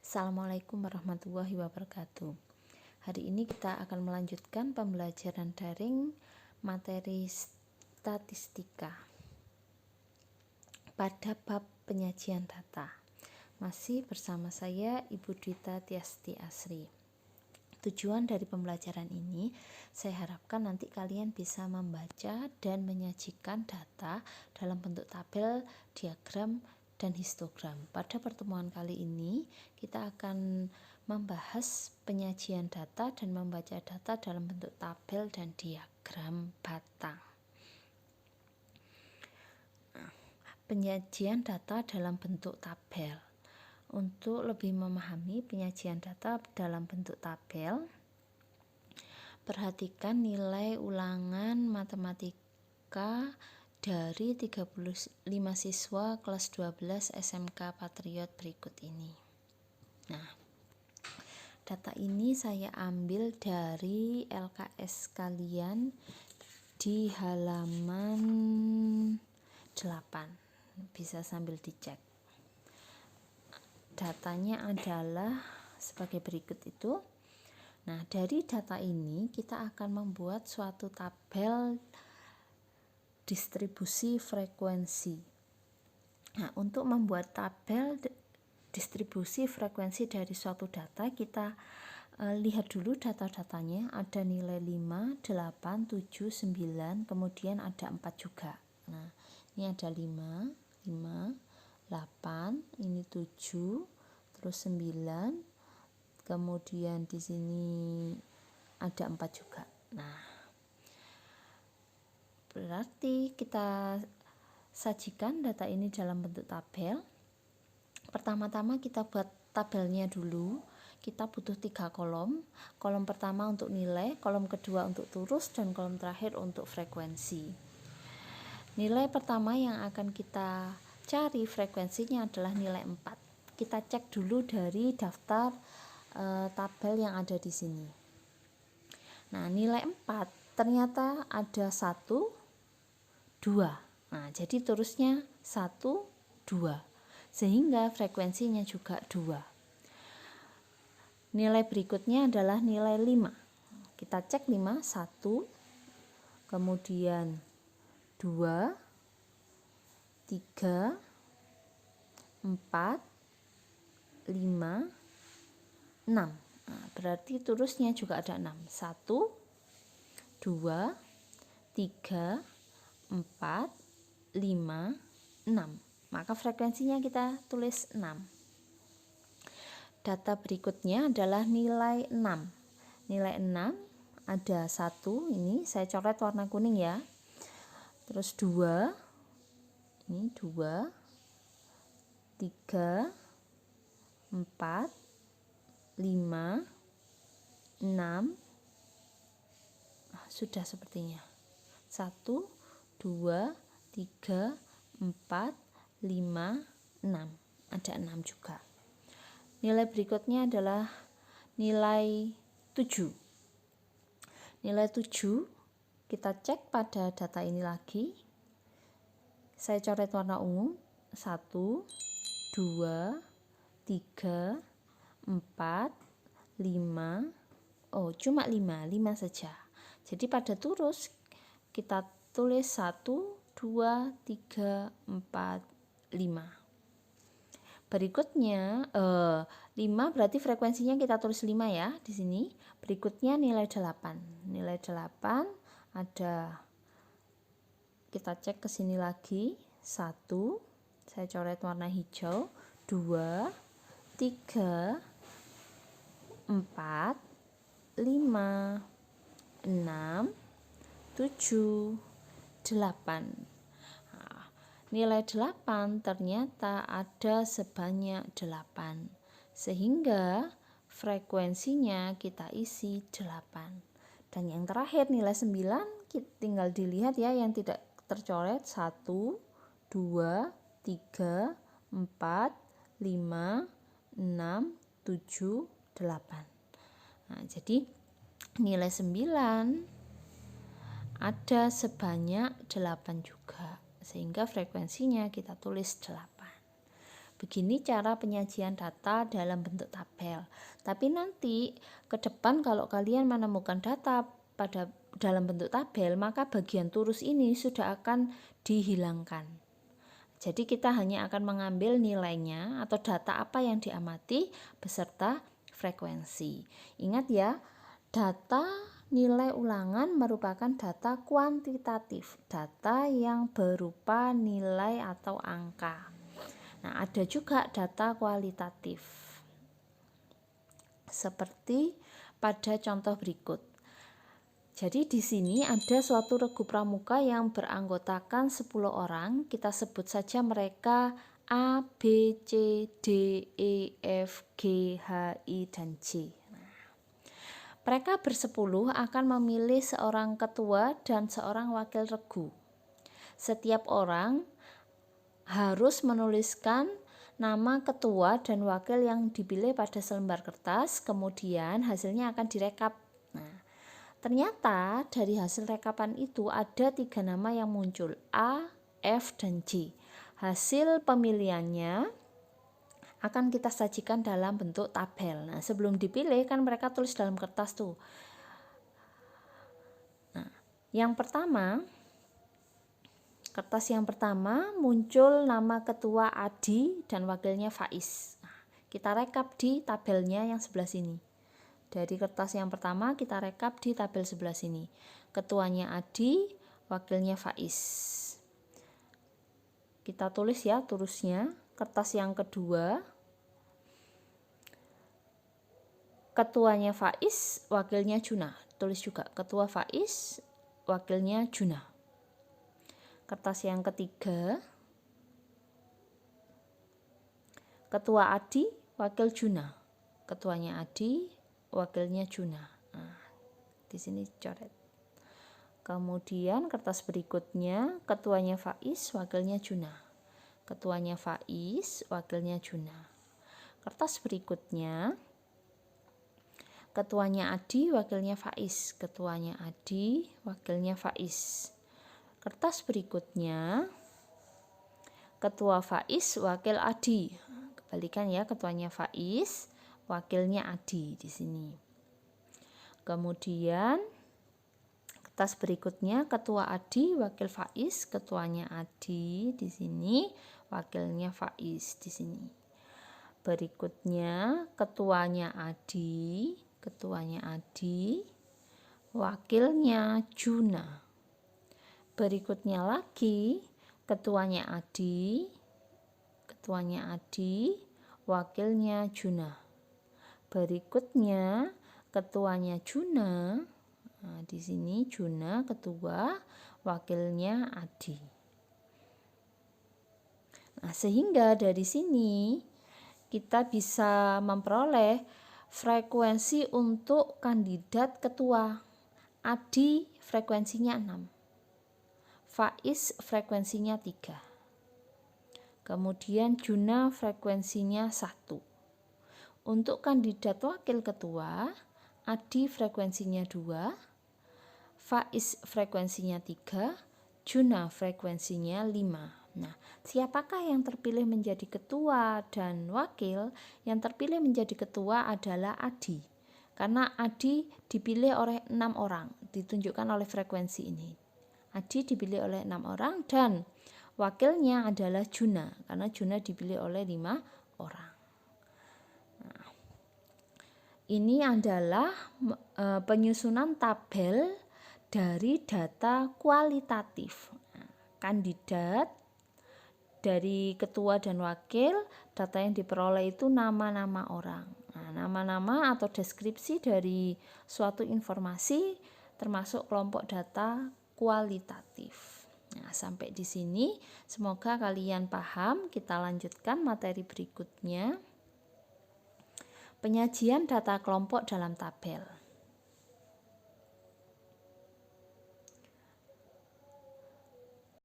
Assalamualaikum warahmatullahi wabarakatuh. Hari ini kita akan melanjutkan pembelajaran daring materi statistika pada bab penyajian data. Masih bersama saya Ibu Dwita Tiasti Asri. Tujuan dari pembelajaran ini, saya harapkan nanti kalian bisa membaca dan menyajikan data dalam bentuk tabel, diagram, dan histogram. Pada pertemuan kali ini, kita akan membahas penyajian data dan membaca data dalam bentuk tabel dan diagram batang. Penyajian data dalam bentuk tabel. Untuk lebih memahami penyajian data dalam bentuk tabel, perhatikan nilai ulangan matematika dari 35 siswa kelas 12 SMK Patriot berikut ini. Nah, data ini saya ambil dari LKS kalian di halaman 8. Bisa sambil dicek. Datanya adalah sebagai berikut itu. Nah, dari data ini kita akan membuat suatu tabel distribusi frekuensi. Nah, untuk membuat tabel distribusi frekuensi dari suatu data, kita lihat dulu data-datanya. Ada nilai 5, 8, 7, 9, kemudian ada 4 juga. Nah, ini ada 5, 8, ini 7, terus 9, kemudian di sini ada 4 juga. Nah, berarti kita sajikan data ini dalam bentuk tabel. Pertama-tama kita buat tabelnya dulu. Kita butuh 3 kolom. Kolom pertama untuk nilai, kolom kedua untuk turus, dan kolom terakhir untuk frekuensi. Nilai pertama yang akan kita cari frekuensinya adalah nilai 4. Kita cek dulu dari daftar tabel yang ada di sini. Nah, nilai 4 ternyata ada 1, 2. Nah, jadi terusnya 1, 2. Sehingga frekuensinya juga 2. Nilai berikutnya adalah nilai 5. Kita cek 5, 1, kemudian 2, 3, 4, 5, 6. Nah, berarti terusnya juga ada 6. 1, 2, 3, 4, 5, 6. Maka frekuensinya kita tulis 6. Data berikutnya adalah nilai 6. Nilai 6 ada 1, ini saya coret warna kuning ya. Terus 2, ini 2, 3, 4, 5, 6. Sudah sepertinya. 1, 2, 3, 4, 5, 6. Ada 6 juga. Nilai berikutnya adalah nilai 7. Nilai 7 kita cek pada data ini lagi. Saya coret warna ungu. 1, 2, 3, 4, 5. Oh, cuma 5 saja. Jadi pada turus kita tulis 1, 2, 3, 4, 5. Berikutnya 5 berarti frekuensinya kita tulis 5 ya di sini. Berikutnya nilai 8. Nilai 8 ada, kita cek ke sini lagi. 1, saya coret warna hijau. 2, 3, 4, 5, 6, 7, 8. Nah, nilai 8 ternyata ada sebanyak 8. Sehingga frekuensinya kita isi 8. Dan yang terakhir nilai 9, tinggal dilihat ya yang tidak tercoret. 1, 2, 3, 4, 5, 6, 7, 8. Nah, jadi nilai 9 ada sebanyak 8 juga, sehingga frekuensinya kita tulis 8. Begini cara penyajian data dalam bentuk tabel. Tapi nanti ke depan kalau kalian menemukan data dalam bentuk tabel, maka bagian turus ini sudah akan dihilangkan. Jadi kita hanya akan mengambil nilainya atau data apa yang diamati beserta frekuensi. Ingat ya, data nilai ulangan merupakan data kuantitatif, data yang berupa nilai atau angka. Nah, ada juga data kualitatif. Seperti pada contoh berikut. Jadi di sini ada suatu regu pramuka yang beranggotakan 10 orang. Kita sebut saja mereka A, B, C, D, E, F, G, H, I, dan J. Mereka bersepuluh akan memilih seorang ketua dan seorang wakil regu. Setiap orang harus menuliskan nama ketua dan wakil yang dipilih pada selembar kertas, kemudian hasilnya akan direkap. Nah, ternyata dari hasil rekapan itu ada 3 nama yang muncul, A, F, dan J. Hasil pemilihannya akan kita sajikan dalam bentuk tabel. Nah, sebelum dipilih kan mereka tulis dalam kertas tuh. Nah, kertas yang pertama muncul nama ketua Adi dan wakilnya Faiz. Nah, kita rekap di tabelnya yang sebelah sini. Dari kertas yang pertama kita rekap di tabel sebelah sini. Ketuanya Adi, wakilnya Faiz. Kita tulis ya turusnya. Kertas yang kedua, ketuanya Faiz, wakilnya Juna. Tulis juga ketua Faiz, wakilnya Juna. Kertas yang ketiga, ketua Adi, wakil Juna. Ketuanya Adi, wakilnya Juna. Nah, di sini coret. Kemudian kertas berikutnya, ketuanya Faiz, wakilnya Juna. Ketuanya Faiz, wakilnya Juna. Kertas berikutnya, ketuanya Adi, wakilnya Faiz. Ketuanya Adi, wakilnya Faiz. Kertas berikutnya, ketua Faiz, wakil Adi. Kebalikan ya, ketuanya Faiz, wakilnya Adi di sini. Kemudian kertas berikutnya, ketua Adi, wakil Faiz, ketuanya Adi di sini, wakilnya Faiz di sini. Berikutnya, ketuanya Adi, wakilnya Juna. Berikutnya lagi, ketuanya Adi, wakilnya Juna. Berikutnya, ketuanya Juna. Nah, di sini Juna ketua, wakilnya Adi. Nah, sehingga dari sini kita bisa memperoleh frekuensi untuk kandidat ketua. Adi frekuensinya 6. Faiz frekuensinya 3. Kemudian Juna frekuensinya 1. Untuk kandidat wakil ketua, Adi frekuensinya 2, Faiz frekuensinya 3, Juna frekuensinya 5. Nah, siapakah yang terpilih menjadi ketua dan wakil? Yang terpilih menjadi ketua adalah Adi. Karena Adi dipilih oleh 6 orang, ditunjukkan oleh frekuensi ini. Adi dipilih oleh 6 orang dan wakilnya adalah Juna, karena Juna dipilih oleh 5 orang. Nah, ini adalah penyusunan tabel dari data kualitatif. Nah, kandidat dari ketua dan wakil, data yang diperoleh itu nama-nama orang. Nah, nama-nama atau deskripsi dari suatu informasi termasuk kelompok data kualitatif. Nah, sampai di sini semoga kalian paham. Kita lanjutkan materi berikutnya. Penyajian data kelompok dalam tabel.